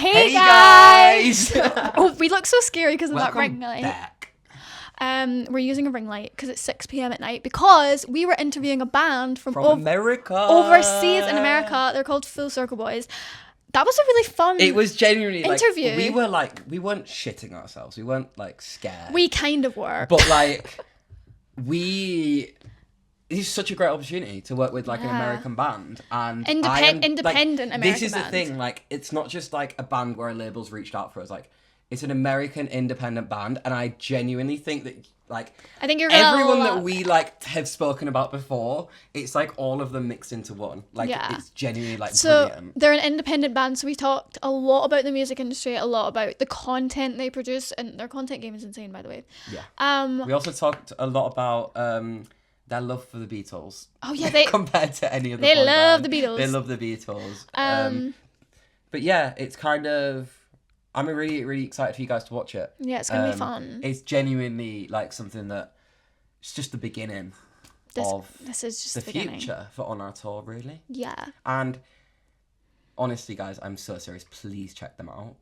Hey guys! Oh, we look so scary because of that ring Welcome light. back. We're using a ring light because it's 6 p.m. at night because we were interviewing a band from America. overseas in America. They're called Full Circle Boys. That was a really fun It was genuinely interview. We weren't shitting ourselves. We weren't scared. We kind of were. But it's such a great opportunity to work with an American band and independent American This is band. the thing, it's not just a band where labels reached out for us. It's an American independent band, and I genuinely think that I think you're gonna everyone love... that we have spoken about before, it's all of them mixed into one. It's genuinely brilliant. They're an independent band, so we talked a lot about the music industry, a lot about the content they produce, and their content game is insane, by the way. Yeah. We also talked a lot about their love for the Beatles. Oh yeah, they compared to any other. They love the Beatles. They love the Beatles. But yeah, it's kind of. I'm really, really excited for you guys to watch it. Yeah, it's gonna be fun. It's genuinely something that it's just the beginning of this is just the beginning. future for On Our Tour, really. Yeah. And honestly, guys, I'm so serious. Please check them out.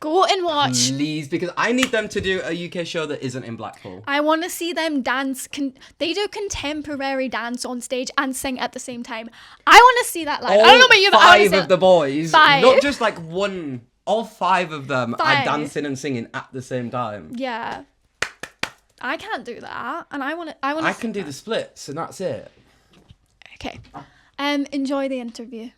Go and watch. Please, because I need them to do a UK show that isn't in Blackpool. I want to see them dance. They do contemporary dance on stage and sing at the same time. I want to see that live. I don't know about you, but I want to see five of the boys, five. Not just one. All five of them Five. are dancing and singing at the same time. Yeah. I can't do that, and I want to. I can do the splits, and that's it. Okay. Enjoy the interview.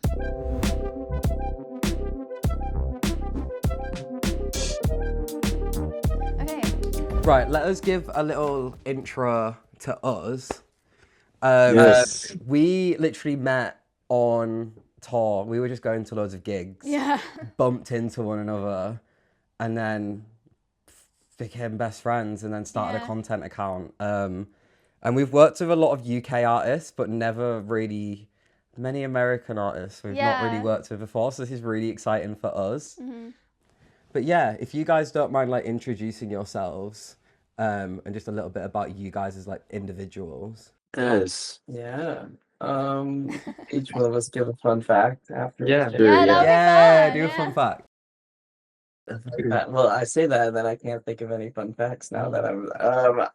Right, let us give a little intro to us. Yes. We literally met on tour. We were just going to loads of gigs. Yeah. Bumped into one another, and then became best friends, and then started a content account. And we've worked with a lot of UK artists, but never really many American artists we've not really worked with before. So this is really exciting for us. Mm-hmm. But yeah, if you guys don't mind introducing yourselves, and just a little bit about you guys as individuals. Yes. Yeah. Each one of us give a fun fact after. Yeah. Sure, Do a fun fact. Well, I say that, and then I can't think of any fun facts now that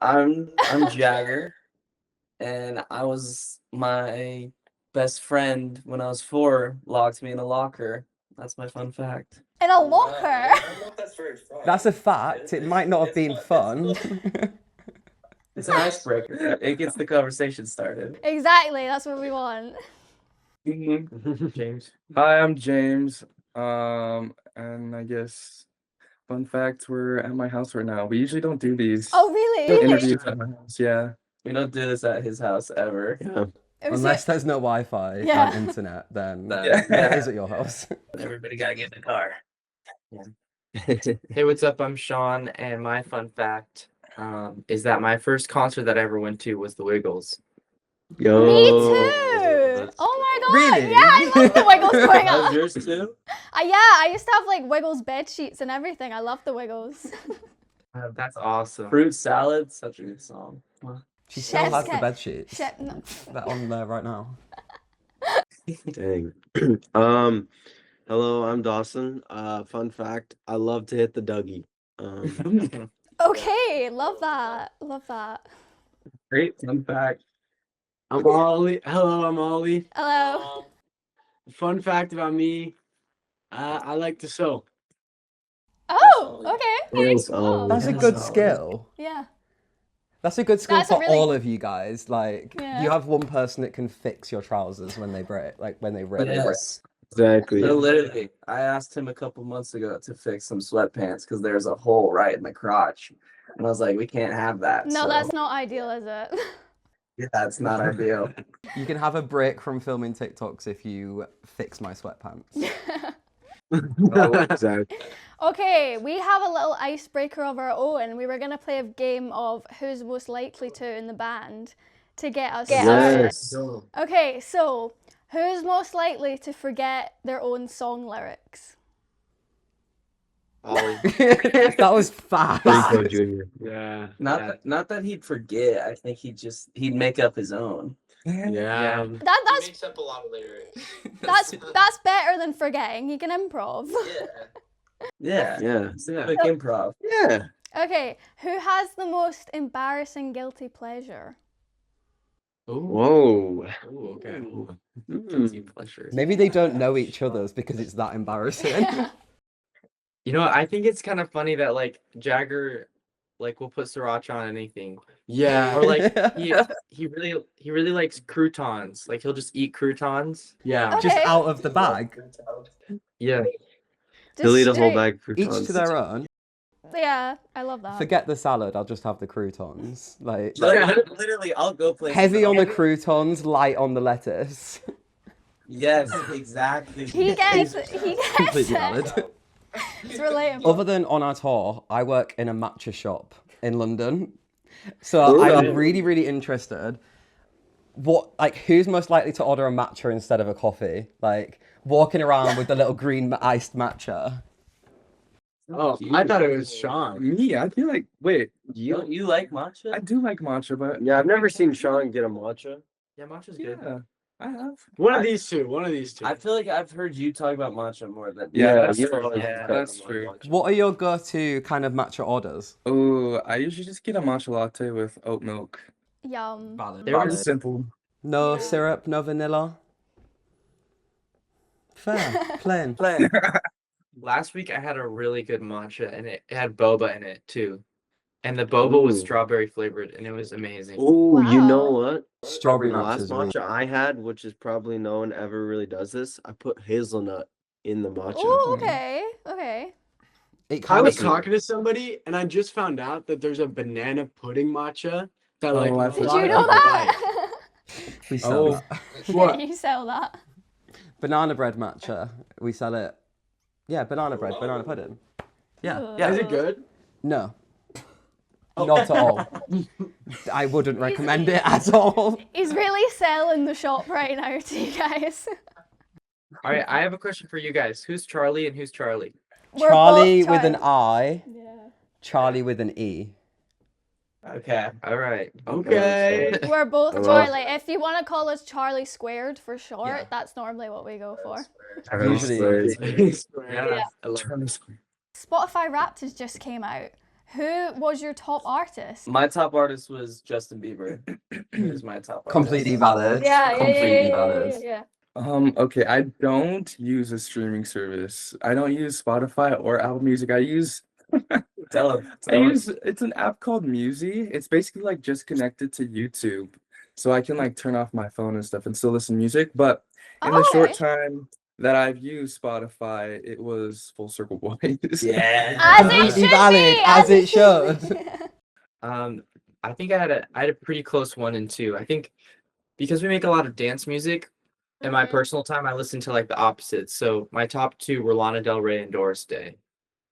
I'm Jagger, and my best friend when I was 4 locked me in a locker. That's my fun fact. In a locker? I don't know if that's very fun. That's a fact. It might not have been fun. It's an icebreaker. It gets the conversation started. Exactly. That's what we want. James. Hi, I'm James. And I guess fun fact, we're at my house right now. We usually don't do these Oh, really? interviews at my house. Yeah. We don't do this at his house ever. Yeah. Unless there's no Wi-Fi and internet, then it is at your house. Everybody gotta get in the car. Hey, what's up? I'm Sean, and my fun fact is that my first concert that I ever went to was the Wiggles. Yo. Me too. Oh my god. Really? Yeah, I love the Wiggles growing That was up. yours too? I used to have Wiggles bed sheets and everything. I love the Wiggles. That's awesome. Fruit salad, such a good song. She still Chef's has the kiss. bed sheets. No. They're on there right now. Dang. Hello, I'm Dawson. Fun fact, I love to hit the Dougie. Okay, love that. Love that. Great fun fact. I'm Ollie. Hello, I'm Ollie. Hello. Fun fact about me, I like to sew. Oh, okay. Yes, Cool. That's a good skill. Yeah. That's a good skill That's a for really- all of you guys. Yeah. You have one person that can fix your trousers when they break, when they rip. Yes. Exactly. So literally, I asked him a couple months ago to fix some sweatpants because there's a hole right in the crotch. And I was like, we can't have that. No, so, that's not ideal, is it? yeah, that's not ideal. You can have a break from filming TikToks if you fix my sweatpants. Exactly. Okay, we have a little icebreaker of our own. We were going to play a game of who's most likely to in the band to get us started. Yes. Okay, so who's most likely to forget their own song lyrics? Ollie. That was fast. Junior. Yeah. Not that he'd forget. I think he'd make up his own. Yeah. That's makes up a lot of lyrics. that's better than forgetting. He can improv. Yeah. Yeah. Quick improv. Yeah. Okay, who has the most embarrassing guilty pleasure? Whoa. Ooh, okay. Mm. Guilty pleasures. Maybe they don't know each other's because it's that embarrassing. You know, I think it's kind of funny that like Jagger, like will put sriracha on anything, Yeah. or like he really likes croutons. Like he'll just eat croutons. Yeah. Just Okay. out of the bag. Yeah. They'll eat a whole straight- bag for Each to their own. Yeah, I love that. Forget the salad, I'll just have the croutons. Like Literally, I'll go places. heavy on the I'll- croutons, light on the lettuce. Yes, exactly. He gets Completely it. valid. It's relatable. Other than on our tour, I work in a matcha shop in London. So I'm really, really interested. Who's most likely to order a matcha instead of a coffee? Like walking around with the little green iced matcha. Oh, I thought it was Sean. Me, I feel like wait, Don't you like matcha? I do like matcha, but Yeah, I've never seen Sean get a matcha. Yeah, matcha's good. yeah, I have. One of these two. One of these two. I feel like I've heard you talk about matcha more than. Yeah, Yeah, that's you true. always Yeah, talk that's about true. matcha. What are your go-to kind of matcha orders? Oh, I usually just get a matcha latte with oat milk. Yum. Valid. There Very was- simple. No syrup, no vanilla. Fair, plain. Last week I had a really good matcha and it had boba in it too. And the boba was Ooh. strawberry flavored and it was amazing. Oh, you know Wow. what? Strawberry The last matcha's really- matcha I had, which is probably no one ever really does this, I put hazelnut in the matcha. Oh, okay. Okay. It I kind was of talking to somebody and I just found out that there's a banana pudding matcha that like. Oh, I a Did lot you of know people like. that? we sell Oh. that. What? You sell that. Banana bread matcha. We sell it. Yeah, banana bread, banana pudding. Yeah. Is it good? No. Not at all. I wouldn't recommend it at all. He's really selling the shop right now to you guys. All right, I have a question for you guys. Who's Charlie and who's Charlie? We're Charlie both with an Charlie. I, Yeah. Charlie with an E. Okay. All right. Okay. We're both Well- Charlie. If you want to call us Charlie squared for short, Yeah. that's normally what we go for. Usually- Yeah. I love it. Spotify Wrapped has just came out. Who was your top artist? My top artist was Justin Bieber. He was my top artist. Completely valid. Completely valid. Okay, I don't use a streaming service. I don't use Spotify or Apple Music. I use Tell him. it's an app called Musi. It's basically like just connected to YouTube. So I can like turn off my phone and stuff and still listen to music. But in the short time that I've used Spotify, it was Full Circle Boys. Yeah. As it Completely should valid, be. as it should. I think I had a pretty close 1 and 2. I think because we make a lot of dance music in my Mhm. personal time, I listen to like the opposites. So my top 2 were Lana Del Rey and Doris Day.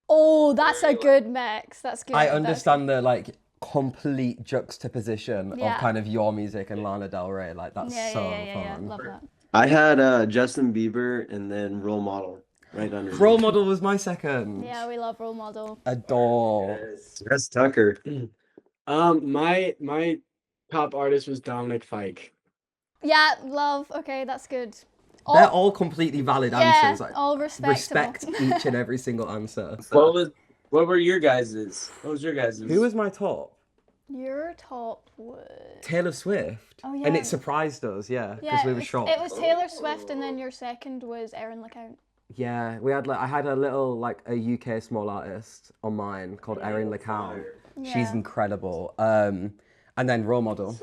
Oh, that's a good mix. That's good. I That's understand the like complete juxtaposition Yeah. of kind of your music and Lana Del Rey. Like that's Yeah, so yeah. fun. Love that. I had Justin Bieber and then Role Model right under. Role Model was my second. Yeah, we love Role Model. Adore. That's Tucker. My top artist was Dominic Fike. Yeah, love. Okay, that's good. They're all completely valid yeah, answers. Like, all respectable. respect each and every single answer. What were your guys's? What was your guys's? Who was my top? Your top was. Taylor Swift. Oh, And yeah. it surprised us, yeah, because Yeah, we were shocked. it was Taylor Swift, and then your second was Erin LeCount. Yeah, we had like I had a little like a UK small artist on mine called Erin LeCount. She's Yeah. incredible. And then Role Model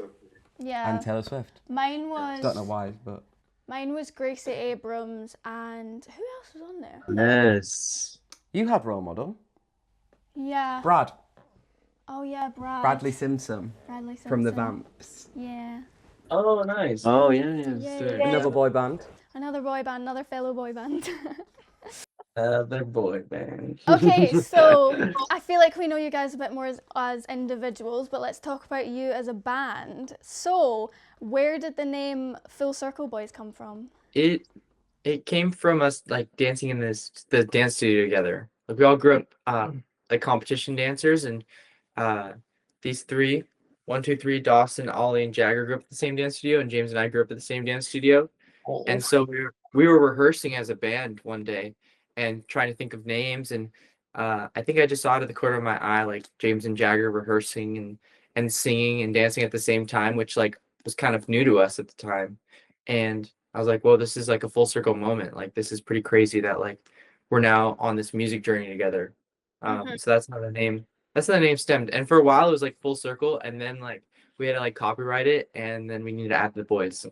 Yeah. and Taylor Swift. Mine was. Don't know why, but Mine was Gracie Abrams, and who else was on there? Yes. you had Role Model. Yeah. Brad. Oh yeah, Brad. Bradley Simpson Bradley Simpson. from the Vamps. Yeah. Oh, nice. Oh yeah. Yeah. Another boy band. Another boy band, another fellow boy band. Their boy band. Okay, so I feel like we know you guys a bit more as individuals, but let's talk about you as a band. So, where did the name Full Circle Boys come from? It came from us like dancing in the dance studio together. Like we all grew up like competition dancers, and these 3 1, 2, 3, Dawson, Ollie, and Jagger grew up at the same dance studio, and James and I grew up at the same dance studio. And so we were rehearsing as a band one day and trying to think of names. And I think I just saw out of the corner of my eye, like James and Jagger rehearsing and singing and dancing at the same time, which like was kind of new to us at the time. And I was like, well, this is like a full circle moment. Like, this is pretty crazy that like we're now on this music journey together. So that's how the name stemmed. And for a while it was like full circle, and then like we had to like copyright it, and then we needed to add the boys.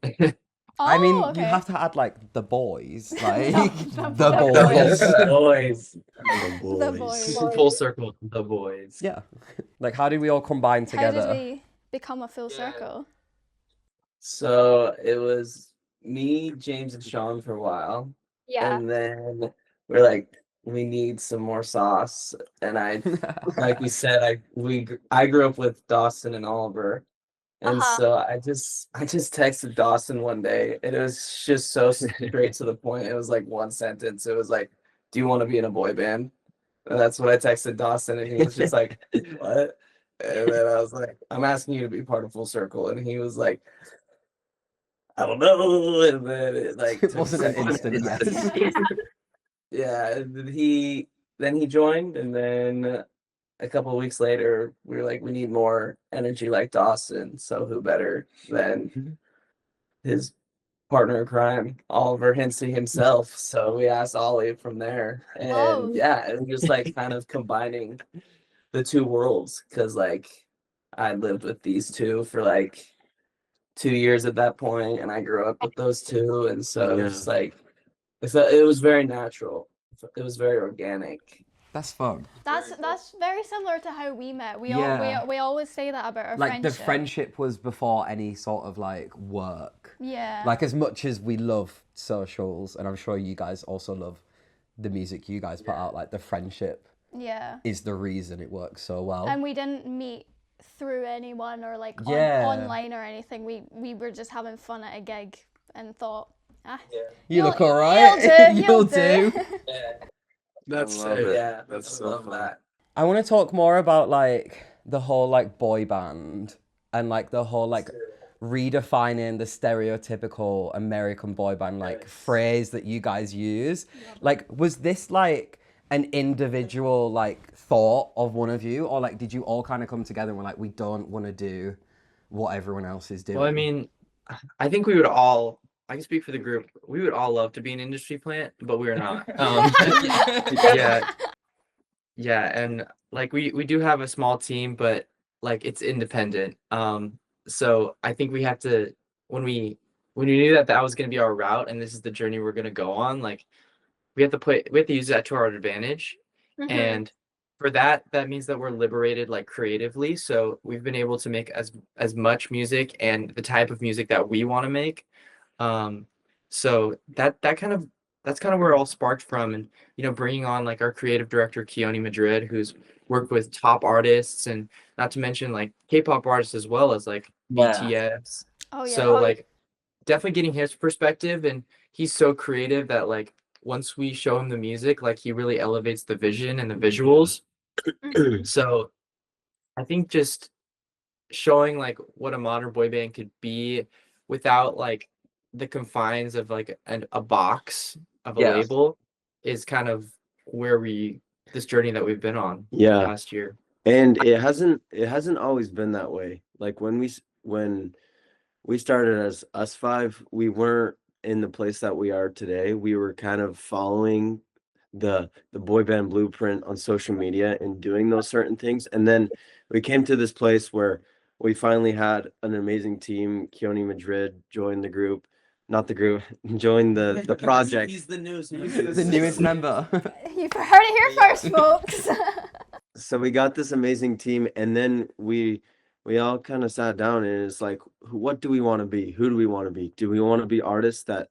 I mean, okay. you have to add like the boys, like The the boys. boys. The boys. Full circle, the boys. Yeah. Like, how did we all combine How together? did we become a full circle? So it was me, James, and Sean for a while. Yeah. And then we're like, we need some more sauce. And like we said, I grew up with Dawson and Oliver. And so I just texted Dawson one day, and it was just so straight to the point. It was like one sentence. It was like, "Do you want to be in a boy band?" And that's what I texted Dawson, and he was just like, "What?" And then I was like, "I'm asking you to be part of Full Circle," and he was like, "I don't know." And then it like It wasn't an instant yes. Yeah, and then he joined, and then a couple of weeks later, we were like, we need more energy like Dawson. So who better than his partner in crime, Oliver Hinsey himself? So we asked Ollie from there, and yeah, and just like kind of combining the two worlds, because like I lived with these two for like 2 years at that point, and I grew up with those two, and so it's like it was very natural. It was very organic. That's fun. That's very similar to how we met. We always say that about our like friendship. the friendship was before any sort of like work. Yeah. Like, as much as we love socials, and I'm sure you guys also love the music you guys put out, like the friendship is the reason it works so well. And we didn't meet through anyone or like online or anything. We were just having fun at a gig and thought, you look all right. You'll do. That's Love that. I want to talk more about like the whole like boy band and like the whole like redefining the stereotypical American boy band like phrase that you guys use. Like, was this like an individual like thought of one of you, or like did you all kind of come together and were like, we don't want to do what everyone else is doing? Well, I mean, I think we would all, I can speak for the group, we would all love to be an industry plant, but we're not. Yeah, and like we do have a small team, but like it's independent. So I think we have to, when we knew that was going to be our route and this is the journey we're going to go on, like we have to use that to our advantage. And for that means that we're liberated like creatively. So we've been able to make as much music and the type of music that we want to make. So that's kind of where it all sparked from. And bringing on like our creative director Keone Madrid, who's worked with top artists, and not to mention like K-pop artists as well as like BTS. So like definitely getting his perspective, and he's so creative that like once we show him the music, like he really elevates the vision and the visuals. So I think just showing like what a modern boy band could be without like the confines of like a box of a label is kind of where this journey that we've been on last year. And it hasn't always been that way. Like when we started as us five, we weren't in the place that we are today. We were kind of following the boy band blueprint on social media and doing those certain things. And then we came to this place where we finally had an amazing team. Keone Madrid joined the group. Not the group, joined the project. He's the newest member. You've heard it here first, folks. So we got this amazing team, and then we all kind of sat down, and it's like, what do we want to be? Who do we want to be? Do we want to be artists that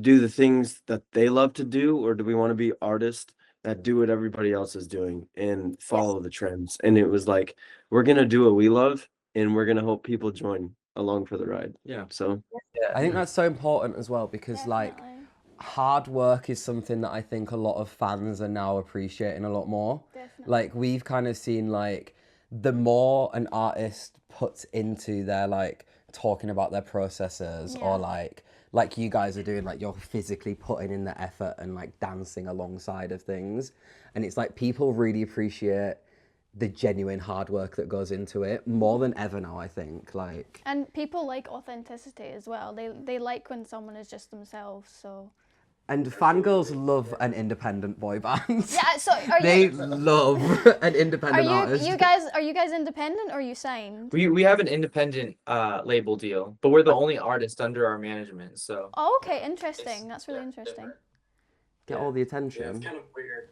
do the things that they love to do, or do we want to be artists that do what everybody else is doing and follow the trends? And it was like, we're gonna do what we love, and we're gonna hope people join along for the ride. So I think that's so important as well, because like hard work is something that I think a lot of fans are now appreciating a lot more. Like we've kind of seen like the more an artist puts into their like talking about their processes or like you guys are doing, like you're physically putting in the effort and like dancing alongside of things, and it's like people really appreciate the genuine hard work that goes into it more than ever now, I think. Like, and people like authenticity as well. They like when someone is just themselves. So. And fangirls love an independent boy band. Yeah, so they love an independent artist. Are you guys independent or are you signed? We have an independent label deal, but we're the only artist under our management. So. Oh, okay, interesting. That's really interesting. Get all the attention. Yeah, it's kind of weird.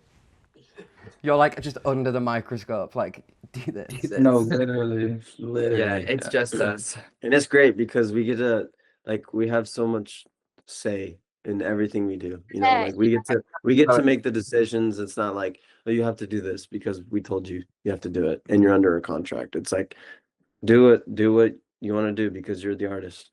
You're like just under the microscope, like do this. No, literally. Yeah, it's just us. And it's great because we get to, like, we have so much say in everything we do. You know, like we get to make the decisions. It's not like, oh, you have to do this because we told you you have to do it and you're under a contract. It's like, do what you want to do because you're the artist.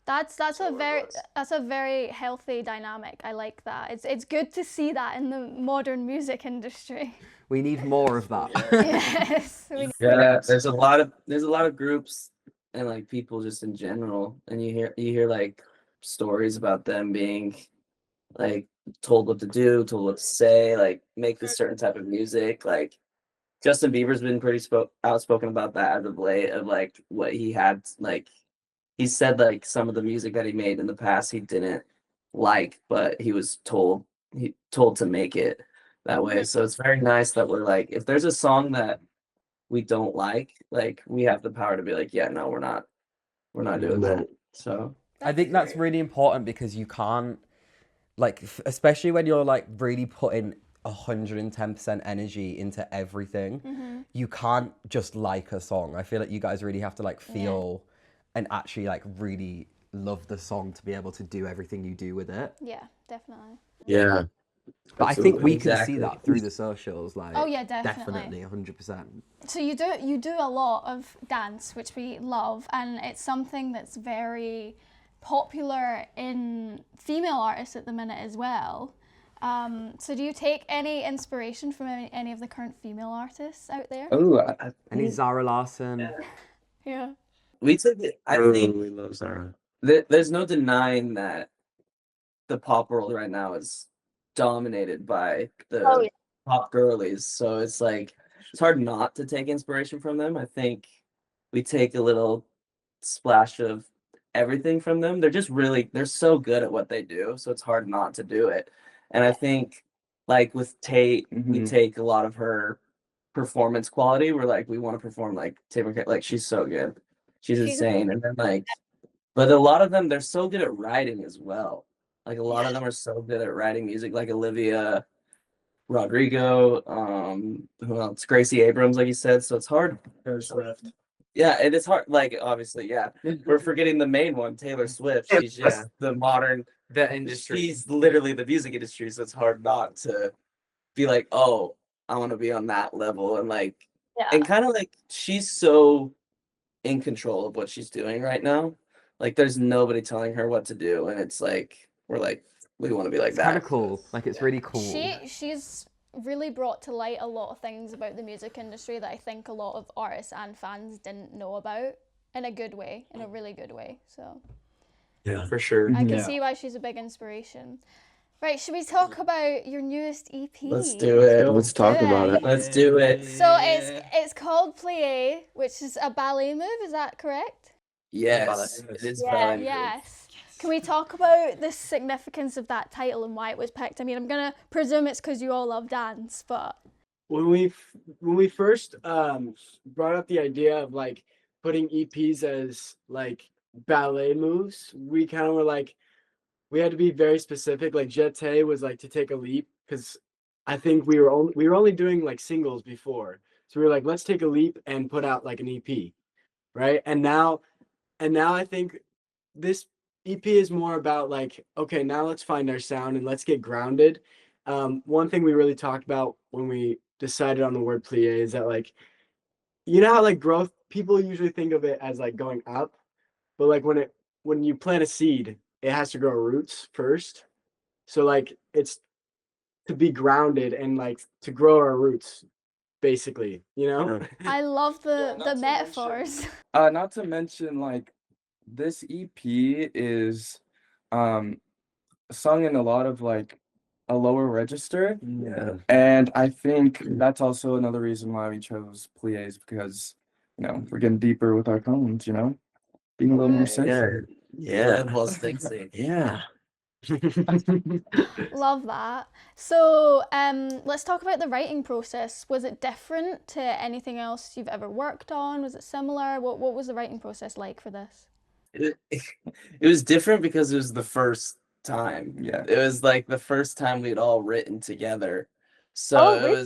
That's a very healthy dynamic. I like that. It's good to see that in the modern music industry. We need more of that. Yes. Yeah, there's a lot of groups and like people just in general, and you hear like stories about them being like told what to do, told what to say, like make this certain type of music. Like Justin Bieber's been pretty outspoken about that as of late, of like what he had, like he said like some of the music that he made in the past he didn't like, but he was told to make it that way. So it's very nice that we're like, if there's a song that we don't like we have the power to be like, yeah, no, we're not doing that. So I think that's really important because you can't, like, especially when you're like really putting 110% energy into everything, you can't just like a song. I feel like you guys really have to like feel and actually like really love the song to be able to do everything you do with it. Yeah, definitely. Yeah. But I think we can see that through the socials, like, oh yeah, definitely 100%. So you do a lot of dance, which we love, and it's something that's very popular in female artists at the minute as well. So do you take any inspiration from any of the current female artists out there? oh, Any Zara Larsson? Yeah. we took it. I think we love Zara. there's no denying that the pop world right now is dominated by the pop girlies. So it's like it's hard not to take inspiration from them. I think we take a little splash of everything from them. They're so good at what they do, so it's hard not to do it. And I think like with Tate, we take a lot of her performance quality. We're like, we want to perform like Tate McRae. Like she's so good. She's insane. And then like, but a lot of them, they're so good at writing as well. Like a lot of them are so good at writing music, like Olivia Rodrigo, who else? Gracie Abrams, like you said. So it's hard. Taylor Swift. Yeah, it is hard. Like obviously, yeah. We're forgetting the main one, Taylor Swift. She's just the modern The industry. She's literally the music industry, so it's hard not to be like, oh, I want to be on that level. And like and kind of like she's so in control of what she's doing right now. Like there's nobody telling her what to do. And it's like we're like, we want to be like It's that. kind of cool. Like it's really cool. She's really brought to light a lot of things about the music industry that I think a lot of artists and fans didn't know about in a good way, in a really good way. So Yeah, for sure. I can see why she's a big inspiration. Right, should we talk about your newest EP? Let's do it. Let's talk about it. Let's do it. So it's called Plie, which is a ballet move, is that correct? Yes. It is ballet. Yes. Can we talk about the significance of that title and why it was picked? I mean, I'm gonna presume it's because you all love dance, but When we first brought up the idea of like putting EPs as like ballet moves, we kind of were like, we had to be very specific. Like Jeté was like to take a leap, because I think we were only doing like singles before, so we were like, let's take a leap and put out like an EP, right? And now I think this EP is more about like, okay, now let's find our sound and let's get grounded. One thing we really talked about when we decided on the word plie is that, like, you know how like growth, people usually think of it as like going up, but like when you plant a seed, it has to grow roots first. So like it's to be grounded and like to grow our roots, basically, you know? I love the not to metaphors. Not to mention, like, this EP is sung in a lot of like a lower register. Yeah. And I think that's also another reason why we chose plies, because we're getting deeper with our tones, being a little more sensual. Yeah. Levels Dixie. Yeah. Love that. So let's talk about the writing process. Was it different to anything else you've ever worked on? Was it similar? What was the writing process like for this? It was different because it was the first time. Yeah. It was like the first time we'd all written together. So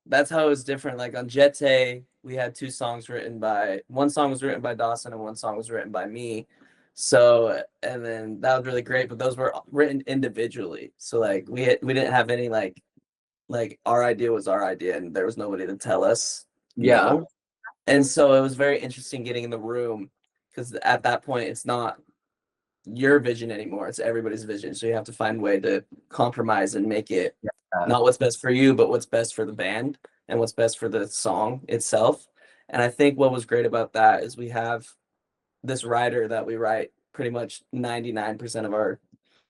that's how it was different. Like on Jete, we had one song was written by Dawson and one song was written by me. So, and then that was really great, but those were written individually. So like we didn't have any like our idea was our idea and there was nobody to tell us. No. And so it was very interesting getting in the room, because at that point it's not your vision anymore, it's everybody's vision. So you have to find a way to compromise and make it not what's best for you, but what's best for the band and what's best for the song itself. And I think what was great about that is we have this writer that we write pretty much 99% of our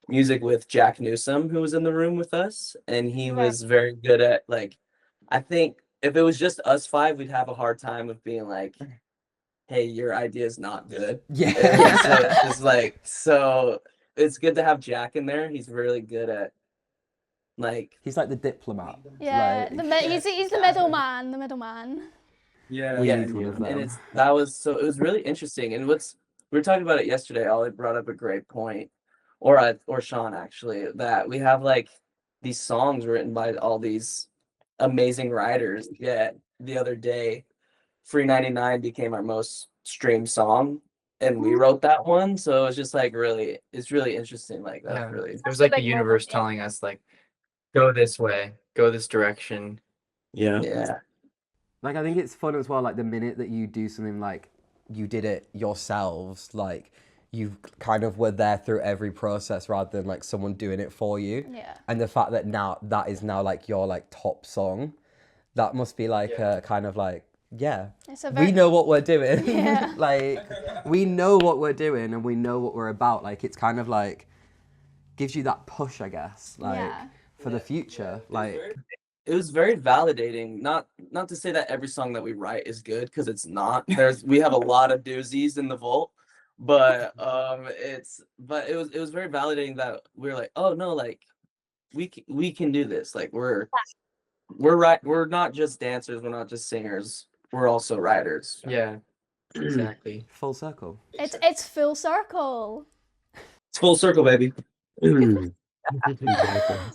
music with, Jack Newsom, who was in the room with us, and he was very good at, like, I think if it was just us five, we'd have a hard time of being like, hey, your idea is not good. Yeah. So it's like, so it's good to have Jack in there. He's really good at, like, He's like the diplomat. Yeah, Like, he's the middleman. Yeah. yeah, need one of and them. it was really interesting. And we were talking about it yesterday. Ollie brought up a great point, or Sean actually, that we have like these songs written by all these amazing writers. Yeah, the other day, Free 99 became our most streamed song, and we wrote that one. So it's just like it's really interesting. Like that's Yeah. really It was like the universe telling us, like, go this way, go this direction. yeah. Like, I think it's fun as well, like, the minute that you do something like you did it yourselves, like, you kind of were there through every process rather than, like, someone doing it for you. Yeah. And the fact that now that is now, like, your, like, top song, that must be, like, a kind of, like, we know what we're doing. Yeah. Like, we know what we're doing and we know what we're about. Like, it's kind of, like, gives you that push, I guess, like, for the future. Like... It was very validating. Not to say that every song that we write is good, because it's not. We have a lot of doozies in the vault, but it was very validating that we were like, oh no, like we can do this. Like we're not just dancers, we're not just singers, we're also writers. Yeah, exactly. Full circle. It's full circle. It's full circle, baby.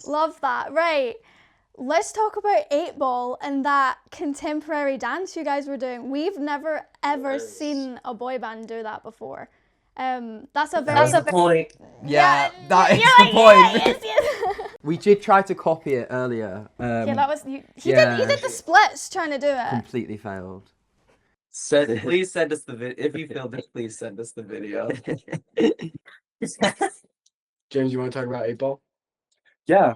Love that. Right. Let's talk about 8 Ball and that contemporary dance you guys were doing. We've never ever seen a boy band do that before. That's the point. Yeah, that is you're the like, point. yes. We did try to copy it earlier. Yeah, that was he did the splits trying to do it. Completely failed. Please send us the video. If you filmed it, please send us the video. James, you want to talk about 8 Ball? Yeah.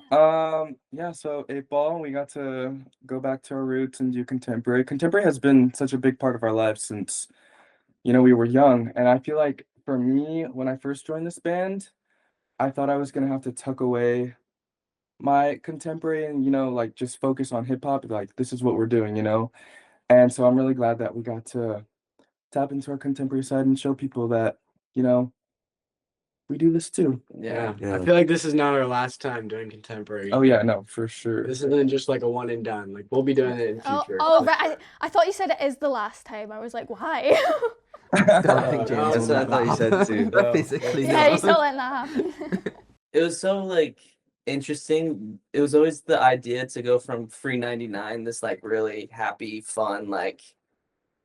So 8 Ball, we got to go back to our roots and do contemporary. Contemporary has been such a big part of our lives since, we were young. And I feel like for me, when I first joined this band, I thought I was gonna have to tuck away my contemporary and, like just focus on hip hop. Like this is what we're doing, And so I'm really glad that we got to tap into our contemporary side and show people that, we do this too. Yeah. I feel like this is not our last time doing contemporary. Oh yeah, no, for sure. This isn't just like a one and done. Like we'll be doing it in future. Right. I thought you said it is the last time. I was like, why? Don't think James will let that you said happen. too. Physically, Yeah, no. you're still letting that happen. It was so like interesting. It was always the idea to go from Free 99, this like really happy, fun, like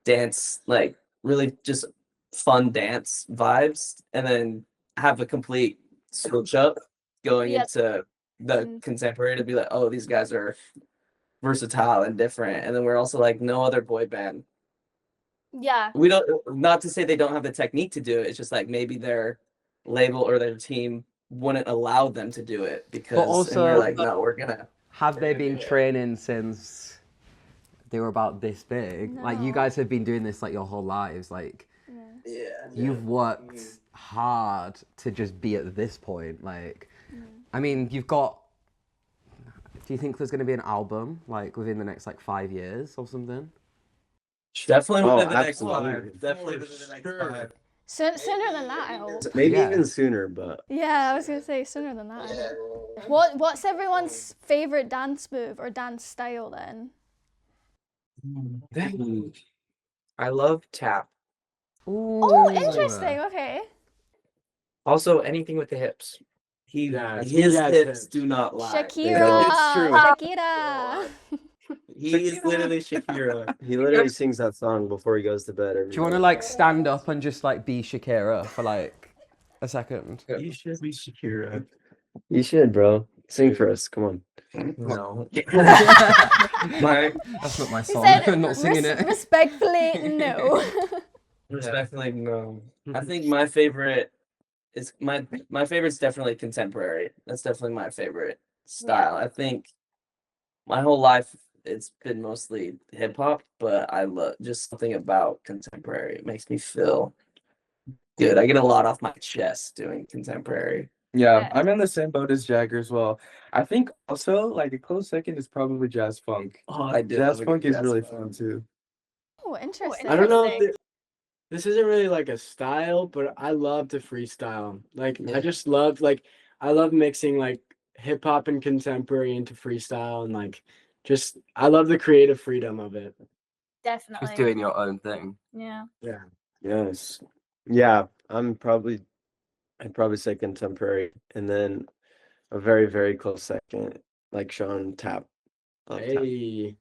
dance, like really just fun dance vibes, and then have a complete switch up going into the contemporary to be like, oh, these guys are versatile and different. And then we're also like, no other boy band. Yeah. We don't, not to say they don't have the technique to do it. It's just like maybe their label or their team wouldn't allow them to do it because But also, and we're like, no, we're gonna. Have they been training since they were about this big. Like you No. guys have been doing this like your whole lives. Like Yeah. you've worked hard to just be at this point. Like, I mean, you've got. Do you think there's going to be an album like within the next like 5 years or something? Definitely Oh, within the next absolutely. 5. Definitely within the next 5. Sooner than that, I hope. Maybe Yeah. even sooner, but Yeah, I was gonna say sooner than that. I hope. What's everyone's favorite dance move or dance style then? I love tap. Oh, interesting. Okay. Also, anything with the hips. His hips do not lie. Shakira. It's true. Shakira. He is literally Shakira. he literally sings that song before he goes to bed. Do you want to like stand up and just like be Shakira for like a second? You should be Shakira. You should, bro. Sing for us. Come on. No. That's not my He song. said, I'm not singing it. Respectfully, no. Respectfully, no. I think my favorite is my favorite's definitely contemporary. That's definitely my favorite style. I think my whole life it's been mostly hip hop, but I love just something about contemporary. It makes me feel good. I get a lot off my chest doing contemporary. Yeah, Yeah. I'm in the same boat as Jagger as well. I think also like a close second is probably jazz funk. Oh, I did. Jazz love a funk good is jazz really funk. fun too. Oh, interesting. I don't know if this isn't really like a style, but I love to freestyle. Like Yeah. I just love like I love mixing like hip hop and contemporary into freestyle and like just I love the creative freedom of it. Definitely. Just doing your own thing. Yeah. Yeah. Yes. Yeah, I'd probably say contemporary, and then a very, very close second, like Sean, tap. Love tap. Hey.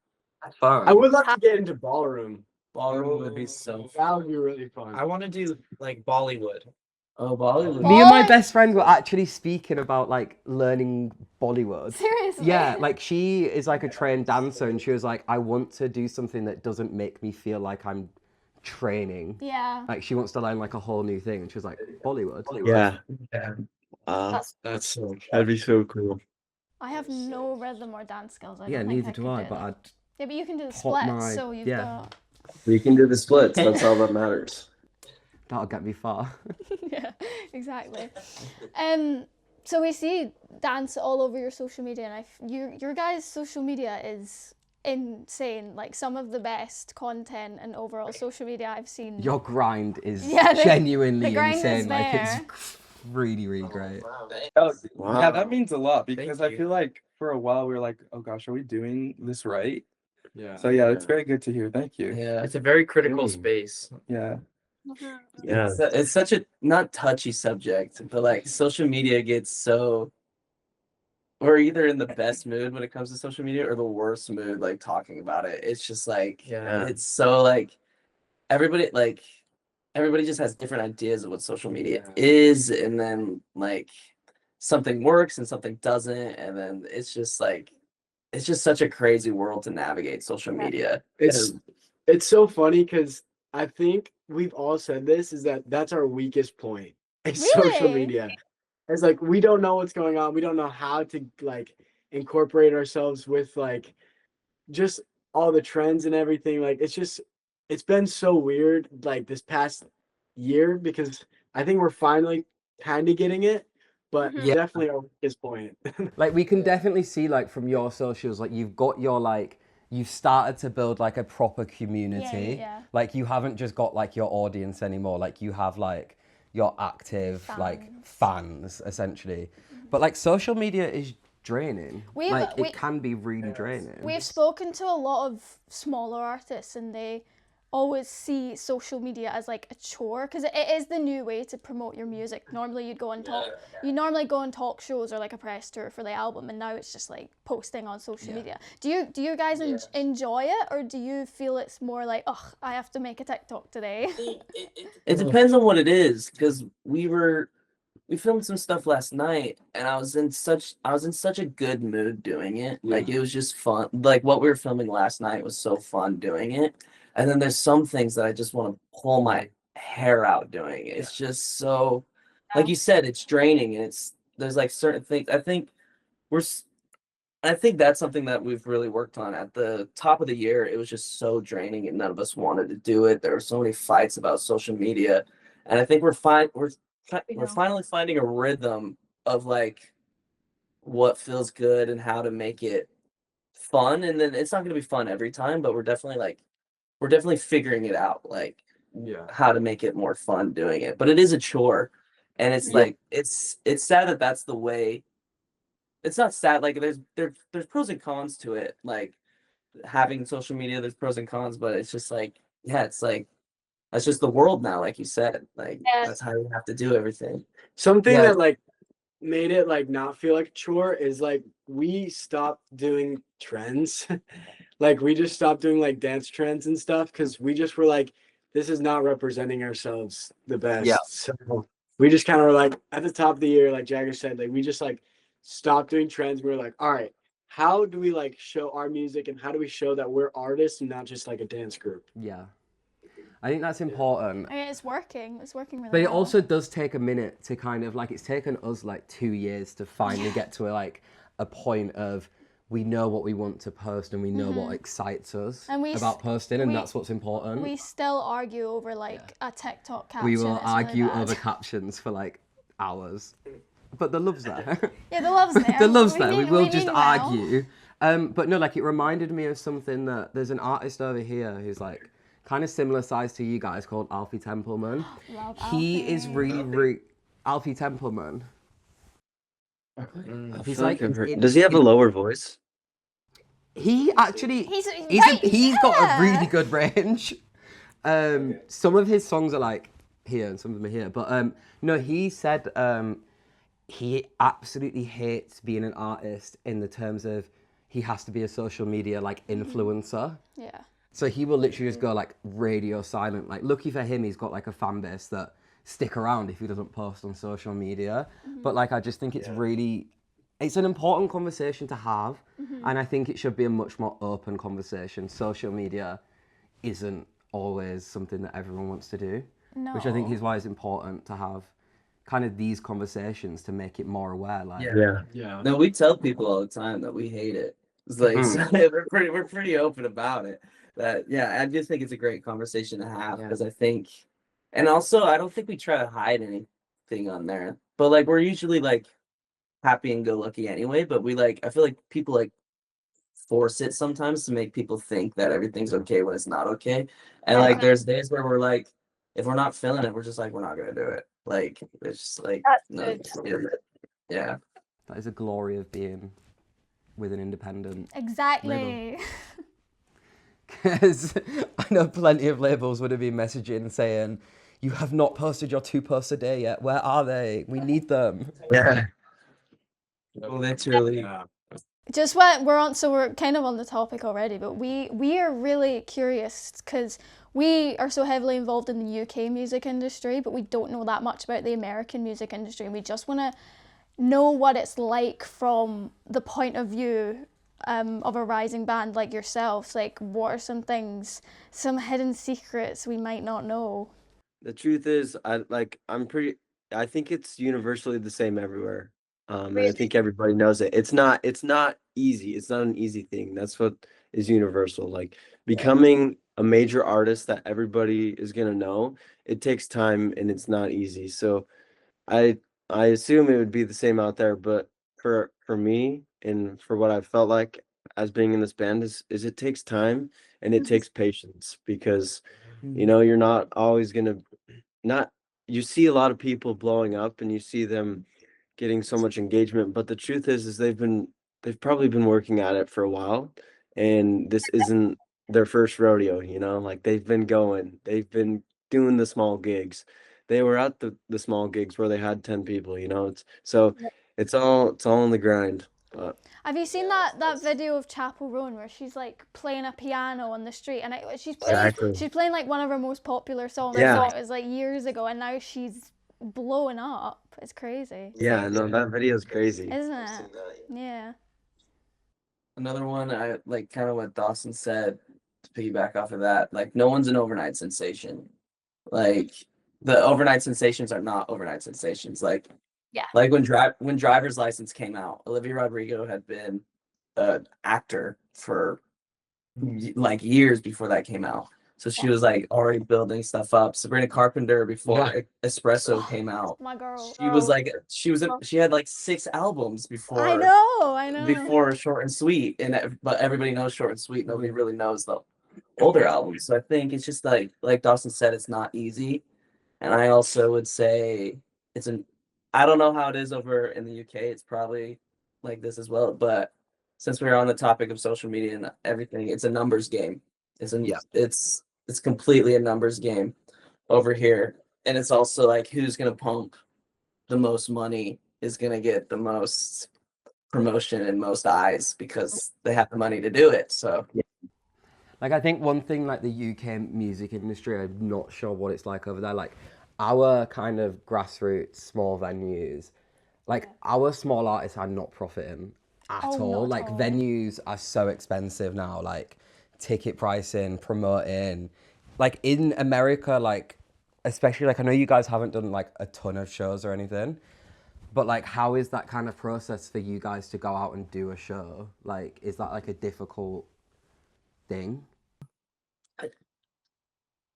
Fun. I would love to get into ballroom. Ballroom would be so That would be really fun. I want to do like Bollywood. Oh, Bollywood. Me and my Bolly- best friend were actually speaking about like learning Bollywood. Seriously. Yeah, like she is like a trained dancer, and she was like, I want to do something that doesn't make me feel like I'm training. Yeah. Like she wants to learn like a whole new thing, and she was like, Bollywood. Yeah. Yeah. That's so That'd be so cool. I have no rhythm or dance skills. I Yeah, don't think neither do could I, do but them. I'd Yeah, but you can do the pop splits, my- so you've yeah. got. We can do the splits. That's all that matters. that'll get me far. Yeah, exactly. So we see dance all over your social media, and your guys' social media is insane. Like some of the best content and overall social media I've seen. Your grind is Yeah, the genuinely grind is insane. Like there. it's really, really great. Oh, Wow. yeah, that means a lot because Thank I you. feel like for a while we were like, oh gosh, are we doing this right? yeah. So yeah, it's very good to hear. Thank you. Yeah. It's a very critical Mm. space. Yeah. Yeah. It's such a not touchy subject, but like social media gets so we're either in the best mood when it comes to social media or the worst mood like talking about it. It's just like Yeah. it's so like everybody just has different ideas of what social media is, and then like something works and something doesn't, and then it's just such a crazy world to navigate social media. It's so funny because I think we've all said this is that's our weakest point. It's social Really? media. It's like we don't know what's going on. We don't know how to like incorporate ourselves with like just all the trends and everything. Like it's been so weird like this past year because I think we're finally kind of getting it, but Mhm. definitely our weakest point. Like we can definitely see like from your socials, like you've got your like you've started to build like a proper community. yeah. Like you haven't just got like your audience anymore. Like you have like your active like fans essentially. But like social media is draining. It can be really draining. We've spoken to a lot of smaller artists, and they always see social media as like a chore because it is the new way to promote your music. Normally you'd go and you normally go on talk shows or like a press tour for the album, and now it's just like posting on social media. Do you guys enjoy it, or do you feel it's more like, oh, I have to make a TikTok today? It depends on what it is, because we filmed some stuff last night, and I was in such a good mood doing it. Like it was just fun. Like what we were filming last night was so fun doing it. And then there's some things that I just want to pull my hair out doing. It's just so, like you said, it's draining, and there's like certain things. I think I think that's something that we've really worked on. At the top of the year, it was just so draining and none of us wanted to do it. There were so many fights about social media. And I think we're finally finding a rhythm of like what feels good and how to make it fun. And then it's not gonna be fun every time, but we're definitely figuring it out, like Yeah. how to make it more fun doing it. But it is a chore. And it's like it's sad that that's the way. It's not sad, like there's pros and cons to it. Like having social media, there's pros and cons, but it's just like, yeah, it's like that's just the world now, like you said. Like that's how you have to do everything. Something Yeah. that like made it like not feel like a chore is like we stopped doing trends. Like we just stopped doing like dance trends and stuff because we just were like, this is not representing ourselves the best. Yeah. So we just kind of were like at the top of the year, like Jagger said, like we just like stopped doing trends. We were like, all right, how do we like show our music and how do we show that we're artists and not just like a dance group? Yeah. I think that's important. I mean, it's working. It's working really But it well. also does take a minute to kind of like, it's taken us like 2 years to finally get to a point of we know what we want to post and we know what excites us And about posting, and that's what's important. We still argue over like a TikTok caption. We will It's really argue bad. over captions for like hours. But the love's there. Yeah, the love's there. The love's We there. We mean- will we just mean well. argue. But no, like it reminded me of something that there's an artist over here who's like kind of similar size to you guys called Alfie Templeman. Love He is Alfie. really Alfie Templeman. He's like Does he have a lower voice? he actually He's he's got a yeah. really good range. Some of his songs are like here and some of them are here. But no, he said he absolutely hates being an artist in the terms of he has to be a social media like influencer. Yeah. So he will literally just go like radio silent. Like lucky for him, he's got like a fan base that stick around if he doesn't post on social media. But like I just think it's really, it's an important conversation to have, and I think it should be a much more open conversation. Social media isn't always something that everyone wants to do, which I think is why it's important to have kind of these conversations to make it more aware. Like, Yeah. No, we tell people all the time that we hate it. It's like so we're pretty open about it. That I just think it's a great conversation to have because I think, and also I don't think we try to hide anything on there. But like we're usually like happy and go lucky anyway. But we like I feel like people like force it sometimes to make people think that everything's okay when it's not okay. And like there's days where we're like, if we're not feeling it, we're just like we're not gonna do it. Like it's just like no, yeah. that is a glory of being with an independent. Exactly. Because I know plenty of labels would have been messaging saying, you have not posted your 2 posts a day yet. Where are they? We need them. Yeah. Literally. Just what we're on, so we're kind of on the topic already, but we are really curious because we are so heavily involved in the UK music industry, but we don't know that much about the American music industry, and we just want to know what it's like from the point of view of a rising band like yourselves. Like, what are some things, some hidden secrets we might not know? The truth is, I think it's universally the same everywhere. And I think everybody knows it. It's not easy. It's not an easy thing. That's what is universal. Like becoming a major artist that everybody is gonna know, it takes time and it's not easy. So I assume it would be the same out there, but for me and for what I've felt like as being in this band is it takes time and it takes patience because you're not always gonna you see a lot of people blowing up and you see them getting so much engagement, but the truth is they've probably been working at it for a while, and this isn't their first rodeo, like they've been doing the small gigs. They were at the small gigs where they had 10 people, it's all in the grind. Have you seen that video of Chapel Roan where she's like playing a piano on the street and she's playing like one of her most popular songs. Yeah. It was like years ago and now she's blowing up. It's crazy. Yeah, no, that video is crazy. Isn't it? Yeah. Another one, I like kind of what Dawson said to piggyback off of that. Like, no one's an overnight sensation. Like, the overnight sensations are not overnight sensations. Like, Yeah. Like when Driver's License came out, Olivia Rodrigo had been an actor for like years before that came out. So she was like already building stuff up. Sabrina Carpenter before Espresso came out. My girl. She was like she had like 6 albums I know. before Short and Sweet, but everybody knows Short and Sweet. Nobody really knows the older albums. So I think it's just like Dawson said, it's not easy. And I also would say I don't know how it is over in the UK. It's probably like this as well. But since we're on the topic of social media and everything, it's a numbers game. It's completely a numbers game over here. And it's also like who's gonna pump the most money is gonna get the most promotion and most eyes because they have the money to do it. So Like, I think one thing, like, the UK music industry, I'm not sure what it's like over there. Like, our kind of grassroots small venues, like, our small artists are not profiting at all. Like, venues are so expensive now, like, ticket pricing, promoting. Like, in America, like, especially, like, I know you guys haven't done, like, a ton of shows or anything, but, like, how is that kind of process for you guys to go out and do a show? Like, is that, like, a difficult thing?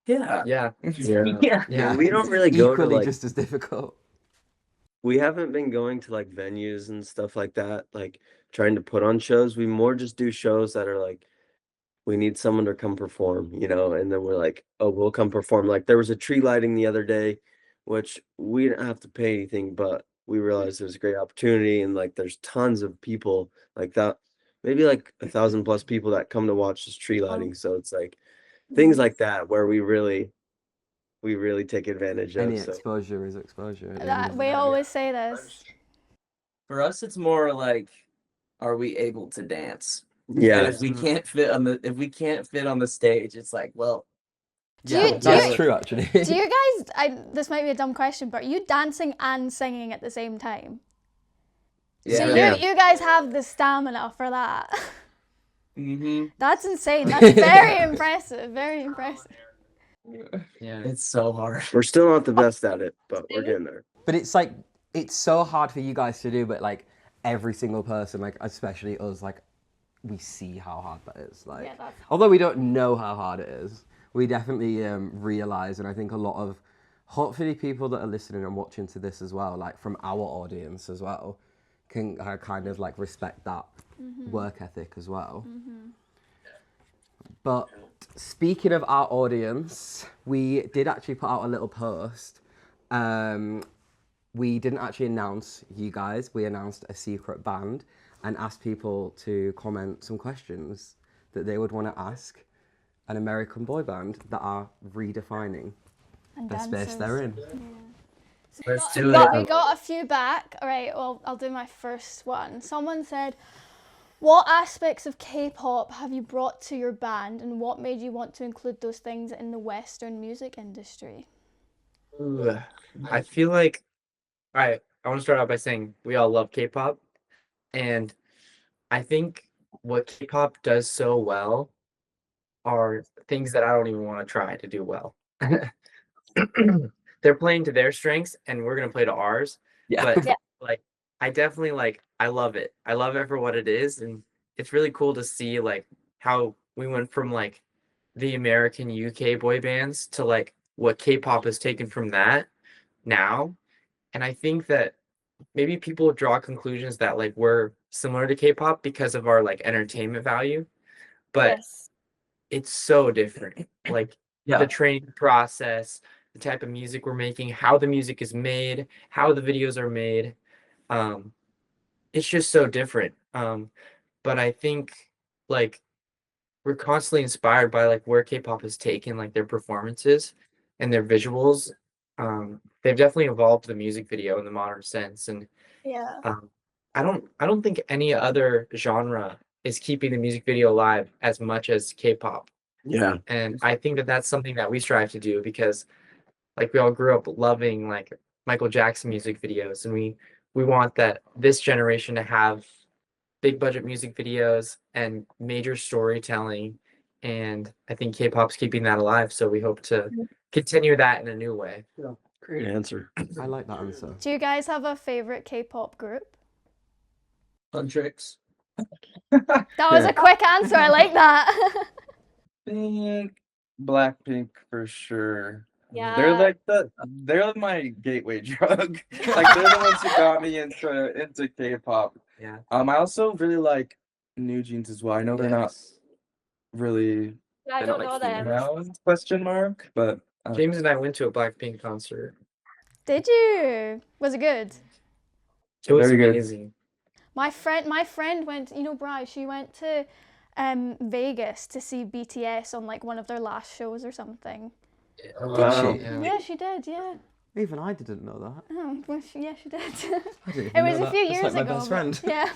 yeah. Yeah. Yeah, we don't really go to Equally like just as difficult. we haven't been going to like venues and stuff like that, like trying to put on shows. We more just do shows that are like we need someone to come perform, you know, and then we're like, oh, we'll come perform. Like there was a tree lighting the other day, which we didn't have to pay anything, but we realized it was a great opportunity, and like there's tons of people like that, maybe like 1,000+ people that come to watch this tree lighting. So it's like things like that where we really take advantage of. Any So exposure is exposure. at the end That, of the we day. always say this. For us, it's more like, are we able to dance? And yeah, if we can't fit on the stage, it's like, well, That's true, actually. Do you guys, this might be a dumb question, but are you dancing and singing at the same time? yeah. So you guys have the stamina for that. Mm-hmm. That's insane. That's very impressive. Very impressive. Yeah. It's so hard. we're still not the best at it, but we're getting there. But it's like, it's so hard for you guys to do, but like every single person, like especially us, like we see how hard that is. Like, Yeah, that's although we don't know how hard it is, we definitely realize, and I think a lot of, hopefully people that are listening and watching to this as well, like from our audience as well, can kind of like respect that work ethic as well. But speaking of our audience, we did actually put out a little post. We didn't actually announce you guys. We announced a secret band and asked people to comment some questions that they would want to ask an American boy band that are redefining and the space they're in. Let's do We it. got a few back. All right, well, I'll do my first one. Someone said, what aspects of K-pop have you brought to your band, and what made you want to include those things in the Western music industry? Ooh, I feel like, all right, I want to start out by saying we all love K-pop, and I think what K-pop does so well are things that I don't even want to try to do well. They're playing to their strengths, and we're gonna play to ours. Yeah. But like, I definitely I love it. I love it for what it is, and it's really cool to see like how we went from like the American UK boy bands to like what K-pop has taken from that now. And I think that maybe people draw conclusions that like we're similar to K-pop because of our like entertainment value, but it's so different. Like the training process, the type of music we're making, how the music is made, how the videos are made. It's just so different. But I think like we're constantly inspired by like where K-pop has taken like their performances and their visuals. They've definitely evolved the music video in the modern sense, and I don't think any other genre is keeping the music video alive as much as K-pop. Yeah. And I think that that's something that we strive to do because like we all grew up loving like Michael Jackson music videos, and we want that this generation to have big budget music videos and major storytelling, and I think K-pop's keeping that alive, so we hope to continue that in a new way. Great answer. I like that answer. Do you guys have a favorite K-pop group? Fun tricks. That was Yeah. a quick answer. I like that. Think Blackpink for sure. Yeah. They're my gateway drug. Like they're the ones who got me into K-pop. Yeah. I also really like New Jeans as well. I know they're not really I don't know them. renowned, question mark, but James and I went to a Blackpink concert. Did you? Was it good? It was Very good. amazing. My friend went. You know, Bri. She went to Vegas to see BTS on like one of their last shows or something. Wow. Yeah, she did. Yeah. Even I didn't know that. Oh, well, yeah, she did. I didn't It even was know a few that. It's years like ago. my best friend. Yeah.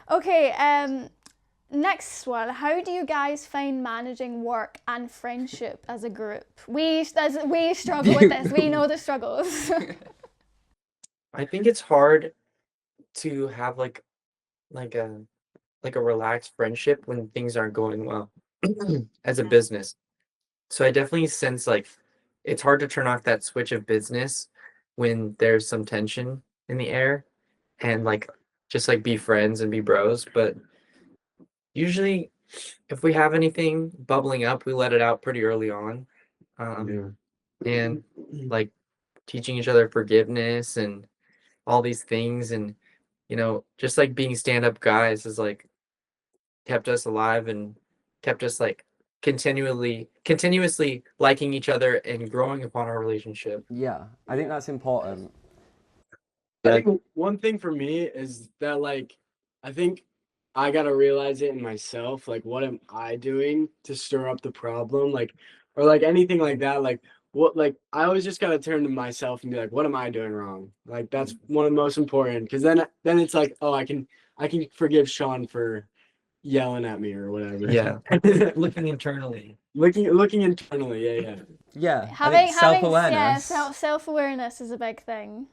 Okay. Next one. How do you guys find managing work and friendship as a group? We struggle with this. We know the struggles. I think it's hard to have like a relaxed friendship when things aren't going well as a business. So I definitely sense like it's hard to turn off that switch of business when there's some tension in the air and like just like be friends and be bros. But usually if we have anything bubbling up, we let it out pretty early on. And like teaching each other forgiveness and all these things, and just like being stand-up guys has like kept us alive and kept us like continuously liking each other and growing upon our relationship. Yeah, I think that's important. I think one thing for me is that like I think I gotta realize it in myself. Like, what am I doing to stir up the problem? Like, or like anything like that. Like, what? Like, I always just gotta turn to myself and be like, what am I doing wrong? Like, that's one of the most important. Because then it's like, oh, I can forgive Sean for yelling at me or whatever. Yeah. Looking internally. Looking internally. Yeah. Yeah, having self-awareness. self-awareness is a big thing.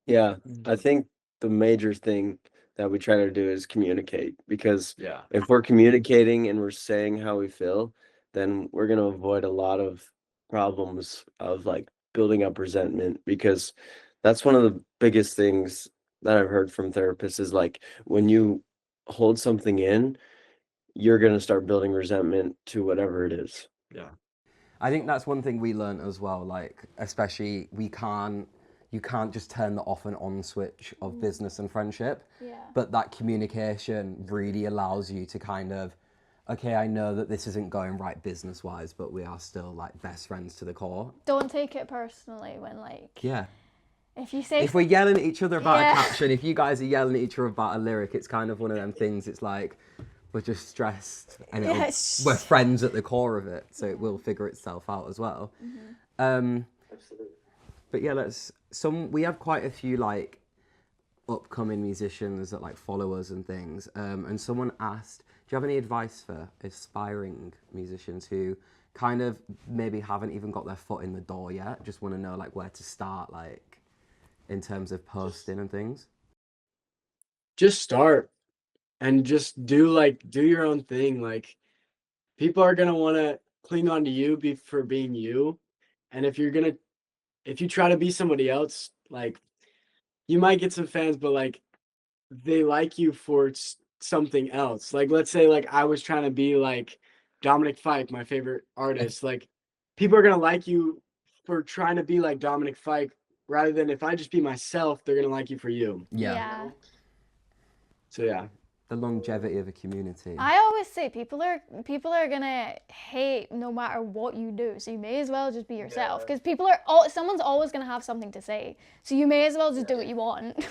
Yeah, I think the major thing that we try to do is communicate, because Yeah. if we're communicating and we're saying how we feel, then we're going to avoid a lot of problems of like building up resentment, because that's one of the biggest things that I've heard from therapists is like when you hold something in, you're going to start building resentment to whatever it is. Yeah. I think that's one thing we learned as well, like especially you can't just turn the off and on switch of business and friendship. Yeah. But that communication really allows you to kind of, okay, I know that this isn't going right business-wise, but we are still like best friends to the core. Don't take it personally when Yeah. if we're yelling at each other about Yeah. a caption, if you guys are yelling at each other about a lyric, it's kind of one of them things. It's like we're just stressed and we're friends at the core of it, so it will figure itself out as well. Absolutely. But yeah, we have quite a few like upcoming musicians that like follow us and things. And someone asked, do you have any advice for aspiring musicians who kind of maybe haven't even got their foot in the door yet, just want to know like where to start, like in terms of posting and things? Just start and just do your own thing. Like, people are gonna want to cling on to you for being you, and if you try to be somebody else, like, you might get some fans, but like they like you for something else. Like, let's say like I was trying to be like Dominic Fike, my favorite artist. Like, people are gonna like you for trying to be like Dominic Fike, rather than if I just be myself, they're gonna like you for you. Yeah. So yeah. The longevity of a community. I always say people are gonna hate no matter what you do, so you may as well just be yourself, because someone's always gonna have something to say, so you may as well just do what you want.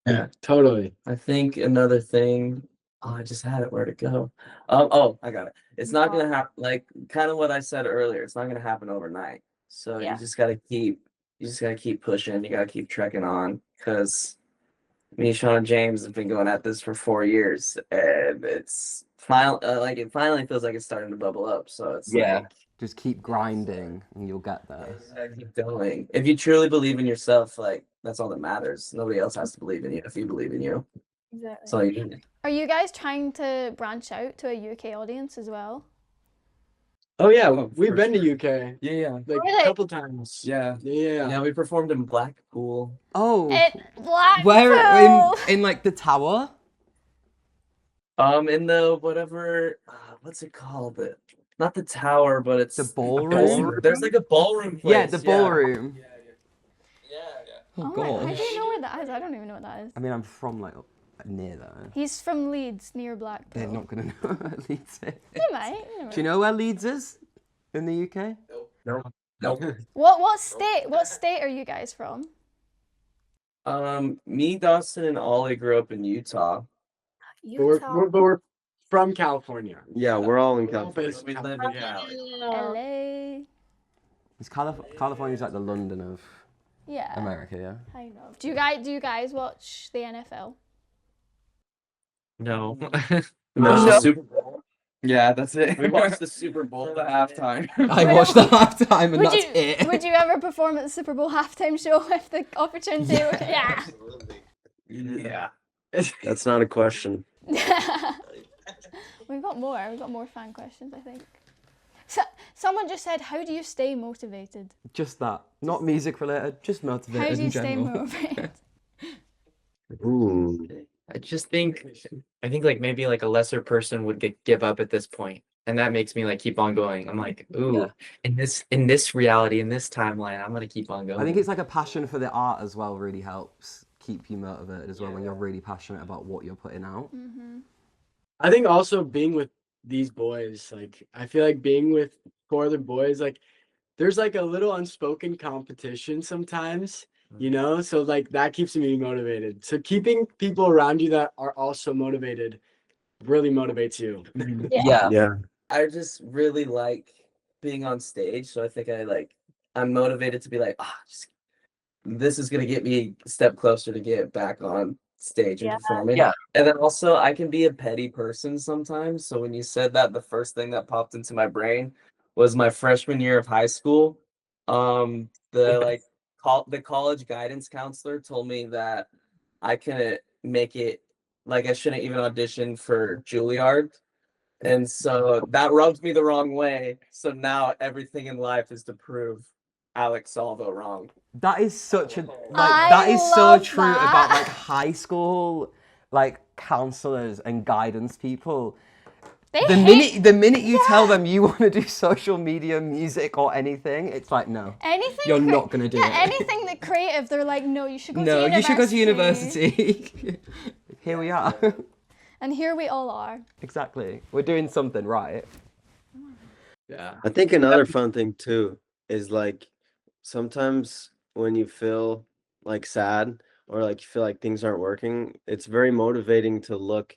Yeah, totally. I think another thing. Oh, I just had it. Where'd it go? Oh, I got it. It's not gonna happen. Like kind of what I said earlier. It's not gonna happen overnight. So Yeah. you just gotta keep pushing. You gotta keep trekking on, because me, Sean, and James have been going at this for 4 years, and it's it finally feels like it's starting to bubble up. So it's like, just keep grinding and you'll get there. you gotta keep going. If you truly believe in yourself, like that's all that matters. Nobody else has to believe in you if you believe in you. Exactly. That's all you need. Are you guys trying to branch out to a UK audience as well? Oh yeah, Oh, we've for been sure. to UK Yeah. like Really? a couple times. Yeah. Yeah. Yeah, we performed in Blackpool. Oh, It where Blackpool. in like the tower? In the whatever, what's it called? Not the tower, but it's The a ballroom? There's like a ballroom place. Yeah, the ballroom. Yeah. Oh, Oh my, how gosh. do you know where that is? I don't even know what that is. I mean, I'm from like near there. He's from Leeds, near Blackpool. They're not gonna know where Leeds is. He might. You never Do you know. know where Leeds is in the UK? Nope. What state are you guys from? Me, Dawson, and Ollie grew up in Utah. But we're from California. Yeah, we're all in We're all California. based in We live in California. Cali. LA. It's California's like the London of Yeah. America, yeah. Kind of. Do you guys watch the NFL? No. No. Super Bowl. Yeah, that's it. We watched the Super Bowl for the halftime. I watched the halftime and that's it. Would you ever perform at the Super Bowl halftime show if the opportunity? Yeah. Yeah. That's not a question. We've got more fan questions, I think. So, someone just said, "How do you stay motivated?" Just that. Not music related, just motivated How do you in stay general. motivated? Ooh. I think like maybe like a lesser person would give up at this point, and that makes me like keep on going. I'm like, ooh, Yeah. in this reality, in this timeline, I'm gonna keep on going. I think it's like a passion for the art as well really helps keep you motivated as well when you're really passionate about what you're putting out. I think also being with these boys, like I feel like being with 4 other boys, like there's like a little unspoken competition sometimes, you know? So like that keeps me motivated. So keeping people around you that are also motivated really motivates you. Yeah. I just really like being on stage, so I think I'm motivated to be like, this is gonna get me a step closer to get back on stage and performing. Yeah. And then also I can be a petty person sometimes. So when you said that, the first thing that popped into my brain was my freshman year of high school. The college guidance counselor told me that I couldn't make it, like I shouldn't even audition for Juilliard. And so that rubbed me the wrong way. So now everything in life is to prove Alex Salvo wrong. That is such a I that is so love true that. about like high school like counselors and guidance people. The minute you tell them you want to do social media, music, or anything, it's like no. Anything You're not gonna do it. anything that creative, they're like, no, you should go No, to university. you should go to university. Here we are. And here we all are. Exactly. We're doing something right. Yeah. I think another fun thing too is like sometimes when you feel like sad or like you feel like things aren't working, it's very motivating to look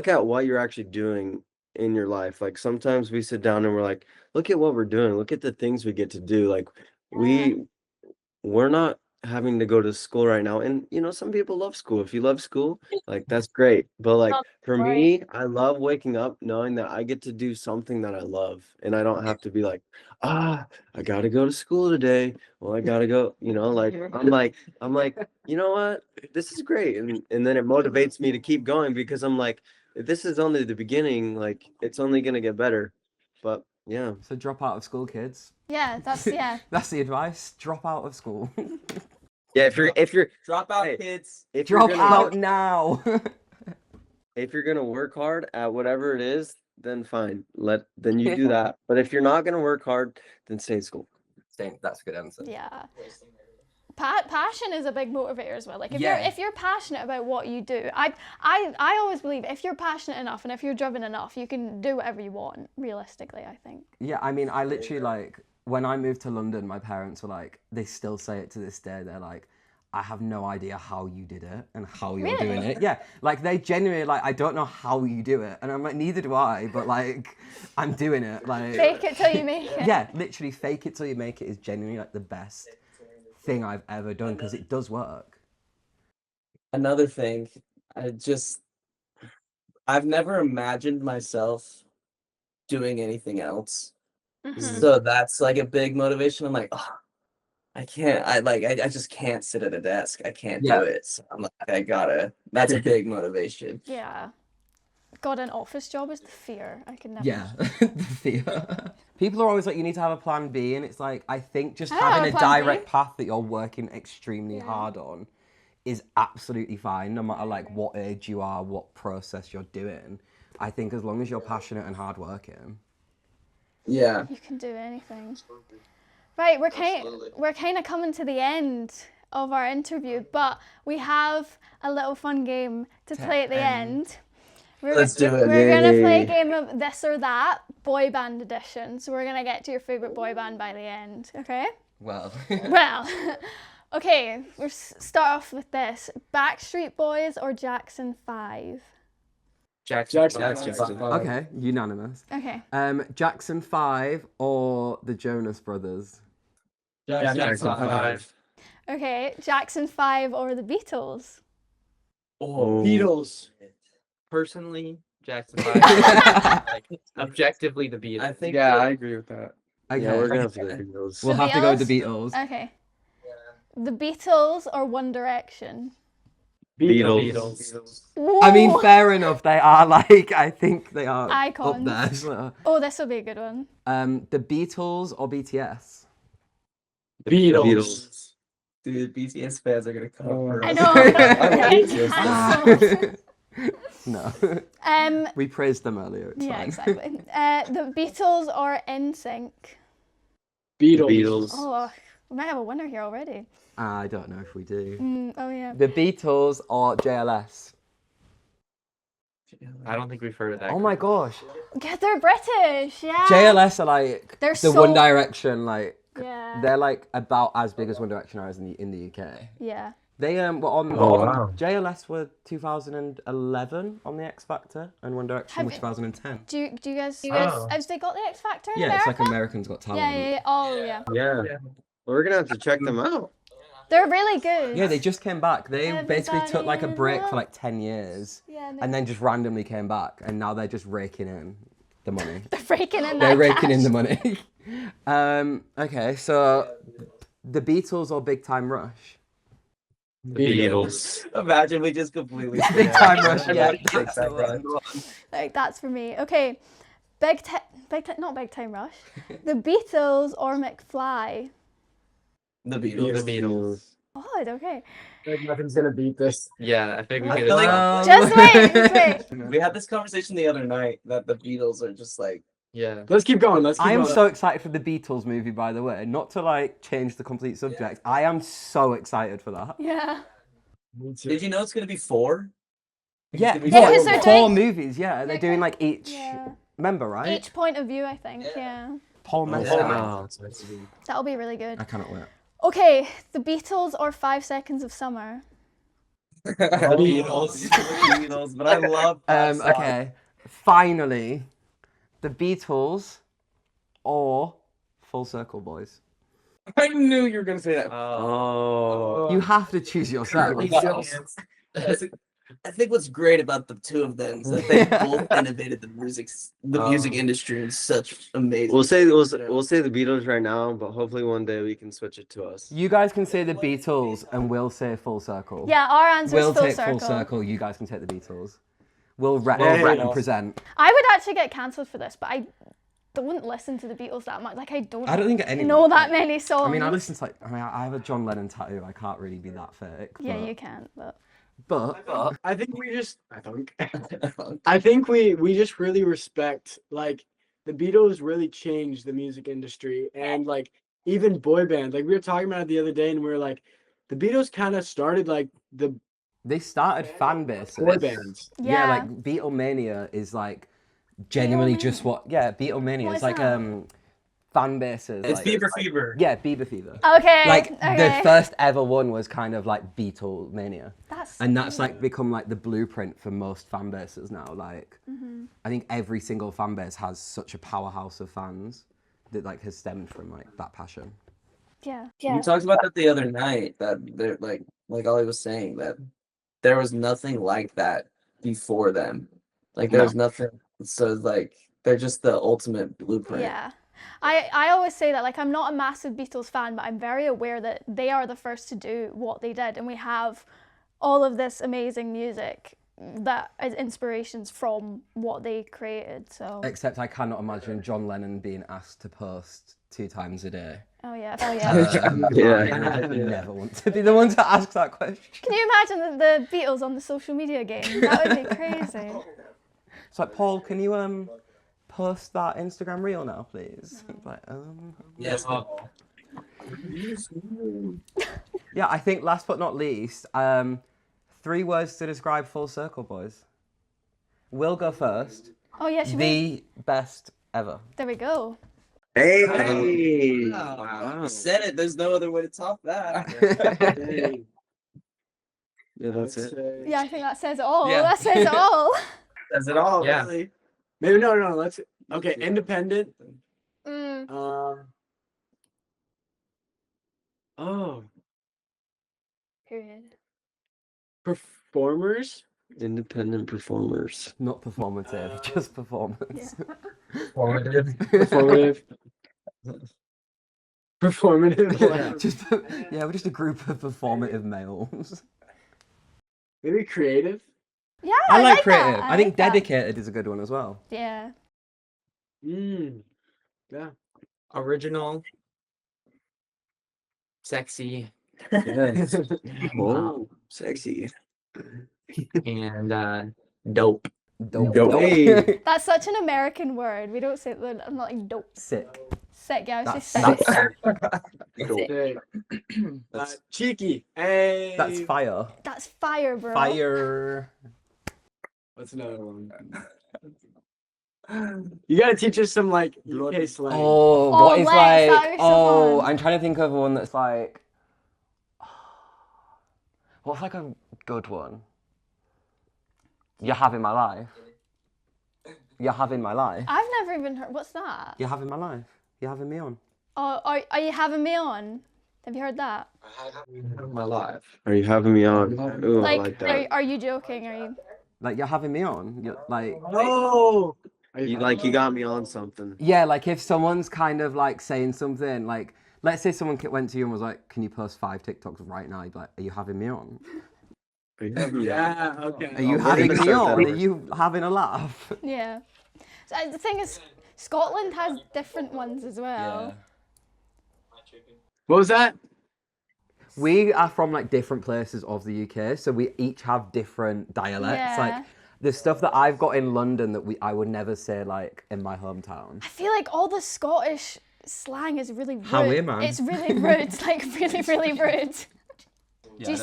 at what you're actually doing in your life. Like sometimes we sit down and we're like, look at what we're doing, look at the things we get to do. Like we're not having to go to school right now, and you know, some people love school. If you love school, like that's great, but like for me, I love waking up knowing that I get to do something that I love, and I don't have to be like, I gotta go to school today, well I gotta go, you know, like I'm like you know what, this is great, and then it motivates me to keep going because I'm like, this is only the beginning, like it's only gonna get better. But yeah, So drop out of school, kids. Yeah, that's That's the advice. Drop out of school. yeah, if you're Drop out, Hey. kids. if you're Drop gonna out now. if you're gonna work hard at whatever it is, then fine. Then you do that. But if you're not gonna work hard, then stay in school. That's a good answer. yeah. Passion is a big motivator as well. Like if you're passionate about what you do, I always believe if you're passionate enough and if you're driven enough, you can do whatever you want. Realistically, I think. Yeah, I mean, I literally like when I moved to London, my parents were like, they still say it to this day. They're like, I have no idea how you did it and how you're doing it. Yeah, like they genuinely like, I don't know how you do it, and I'm like, neither do I. But like, I'm doing it. Like Fake it till you make it. yeah, literally fake it till you make it is genuinely like the best thing I've ever done because it does work. Another thing, I've never imagined myself doing anything else. So that's like a big motivation. I'm like, I can't, I just can't sit at a desk. I can't do it. So I'm like, that's a big motivation. Yeah. God, an office job is the fear. I can never. Yeah, the fear. People are always like, you need to have a plan B, and it's like, I think just I have having a a plan B. direct path that you're working extremely hard on is absolutely fine, no matter like what age you are, what process you're doing. I think as long as you're passionate and hardworking. Yeah. You can do anything. Right, we're kind of coming to the end of our interview, but we have a little fun game to play at the end. Let's do it. We're gonna play a game of this or that, boy band edition. So we're gonna get to your favorite boy band by the end. Okay? Well. Well, okay. We'll start off with this: Backstreet Boys or Jackson 5? Jackson. Okay, unanimous. Okay. Jackson 5 or the Jonas Brothers? Jackson 5. Okay, Jackson 5 or the Beatles? Oh, Beatles. Personally, Jackson 5. Like, objectively, the Beatles. I think. Yeah, I agree with that. Okay. Yeah, we're gonna have to go Beatles. We'll The have to go with the Beatles? Beatles. Okay. The Beatles or One Direction? Beatles. I mean, Ooh. fair enough. They are like, I think they are Icons. up there. So. Oh, this will be a good one. The Beatles or BTS? Beatles. Dude, BTS fans are gonna come for I us. know. No. Um. We praised them earlier. It's Yeah, fine. exactly. The Beatles or NSYNC? Beatles. Oh, we might have a winner here already. I don't know if we do. Oh yeah. The Beatles or JLS? I don't think we've heard of that. Oh my gosh. Yeah, they're British. Yeah. JLS are like They're the so- One Direction, like Yeah. they're like about as big as One Direction are in the UK. Yeah. They were on, wow. JLS were 2011 on the X Factor, and One Direction were 2010. Do you guys? Oh. Have they got the X Factor in Yeah, America? it's like Americans Got Talent. Yeah. Oh yeah. Yeah. We're gonna have to check them out. They're really good. Yeah, they just came back. They basically took like a Everybody break in for like 10 years, Yeah. and then just randomly came back, and now they're just raking in the money. they're raking in that They're raking in cash. the money. Okay, so the Beatles or Big Time Rush? Beatles. Imagine we just completely. Big Time Rush, yeah. Big Time Rush. Like that's for me. Okay, not Big Time Rush. The Beatles or McFly? The Beatles. The Beatles. Odd. Okay. Like nothing's gonna beat this. Yeah, I think we I could. feel like- Just wait. We had this conversation the other night that the Beatles are just like. Yeah. Let's keep going. I am so excited for the Beatles movie, by the way. Not to like change the complete subject. I am so excited for that. Yeah. Did you know it's gonna be 4? Yeah, It's gonna be Yeah, four because they're four doing- movies. Yeah, they're doing like each Yeah. member, right? Each point of view, I think. Yeah. Paul Mescal. Wow. That'll be really good. I cannot wait. Okay, the Beatles or 5 Seconds of Summer? The Beatles, but I love. that song. Okay, finally, the Beatles or Full Circle Boys. I knew you were gonna say that. Oh. You have to choose yourself. I think what's great about the two of them is that they both innovated the music industry in such amazing. We'll say the Beatles right now, but hopefully one day we can switch it to us. You guys can say the Beatles, and we'll say Full Circle. Yeah, our answer We'll is Full take Circle. Full Circle. You guys can take the Beatles. We'll rep Yeah. and present. I would actually get cancelled for this, but I don't listen to the Beatles that much. Like I don't think any. know that many songs. I mean, I listen to like. I have a John Lennon tattoo. I can't really be that fake. Yeah, but, you can't, but But I think we just. I think we just really respect like the Beatles really changed the music industry and like even boy bands. Like we were talking about it the other day, and we were like, the Beatles kind of started like the they started fan bases. boy bands. Yeah, Yeah. like Beatlemania is like genuinely just what. Yeah, Beatlemania What is is like that? fan bases. It's like, Fever Fever. Yeah, Bieber Fever. okay. Like okay. the first ever one was kind of like Beatlemania, That's and that's like become like the blueprint for most fan bases now. Like Mm-hmm. I think every single fan base has such a powerhouse of fans that like has stemmed from like that passion. yeah. We talked about that the other night. That they're like Ollie was saying that there was nothing like that before them. Like there was nothing. So like they're just the ultimate blueprint. Yeah. I always say that, like, I'm not a massive Beatles fan, but I'm very aware that they are the first to do what they did, and we have all of this amazing music that as inspirations from what they created. So. Except I cannot imagine John Lennon being asked to post 2 times a day. Oh yeah. Yeah. I never want to be the one to ask that question. Can you imagine the Beatles on the social media game? That would be crazy. It's like, Paul, can you post that Instagram reel now, please? Like, Yes. Yeah, I think last but not least, 3 words to describe Full Circle, boys. We'll go first. Oh yeah, should we? The best ever. There we go. Hey. Wow. You said it. There's no other way to top that. Yeah, that's it. Yeah, I think that says it all. Yeah. That says it all. Says it all. Yeah. Really. Maybe no. Let's. Okay, independent. Mm. Oh, Period. performers. Independent performers. Not performative, just performance. Formative. Performative. Performative. Just, yeah, we're just a group of performative males. Maybe creative. Yeah, I like that. creative. I think like that. dedicated is a good one as well. Yeah. Yeah. Original. Sexy. Yes. Oh, sexy. And dope. Dope. Hey. That's such an American word. We don't say that. I'm not like dope. Sick. Sick. Yeah, I would That's say sick. sick. Hey. That's Cheeky. Hey. That's fire. That's fire, bro. Fire. What's another one? You gotta teach us some like UK slang. Oh, Oh, what is Lex, like? that would be so Oh, fun. I'm trying to think of one that's like. What's like a good one? You're having my life. You're having my life. I've never even heard. What's that? You're having my life. You're having me on. Oh, are you having me on? Have you heard that? My life. Are you having me on? Ooh, I Like, like that. are you joking? Are you? Like, you're having me on. You're like. Oh. You got me on something. Yeah, like if someone's kind of like saying something, like let's say someone went to you and was like, "Can you post 5 TikToks right now?" You'd be like, "Are you having me on? Are you having me on? Yeah. Okay. Are you we're having gonna me start on? that. Are you having a laugh?" Yeah. So, the thing is, Scotland has different ones as well. What was that? We are from like different places of the UK, so we each have different dialects. Yeah. Like the stuff that I've got in London that I would never say like in my hometown. I feel like all the Scottish slang is really rude. How are you, man? It's really rude. Like really, really rude. Do you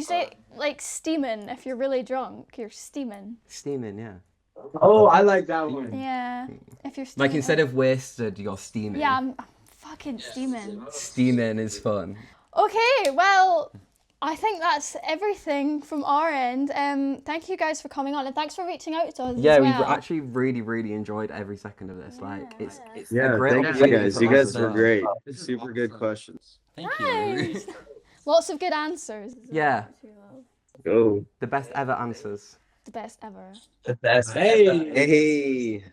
say like steaming if you're really drunk? You're steaming. Steaming, yeah. Oh, I like that one. Yeah. If you're steaming. Like instead of wasted, you're steaming. Yeah, I'm fucking steaming. Steaming is fun. Okay, well, I think that's everything from our end. Thank you guys for coming on, and thanks for reaching out to us. Yeah, as we've well. actually really enjoyed every second of this. Like it's Yeah, a great thank you opportunity guys. for You us guys as were well. great. Super good questions. Thank Nice. Lots of good answers. Yeah, Go. the best ever answers. The best ever. The best. Hey. Hey.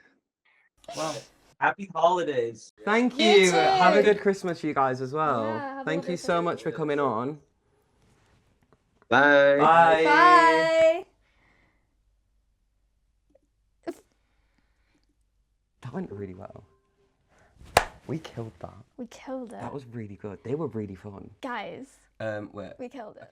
Wow. Happy holidays. Thank You you. too. Have a good Christmas, you guys, as well. Yeah, have a Thank lovely you so much for coming on. Bye. Bye. Bye. That went really well. We killed that. We killed it. That was really good. They were really fun. Guys, Wait. we killed it.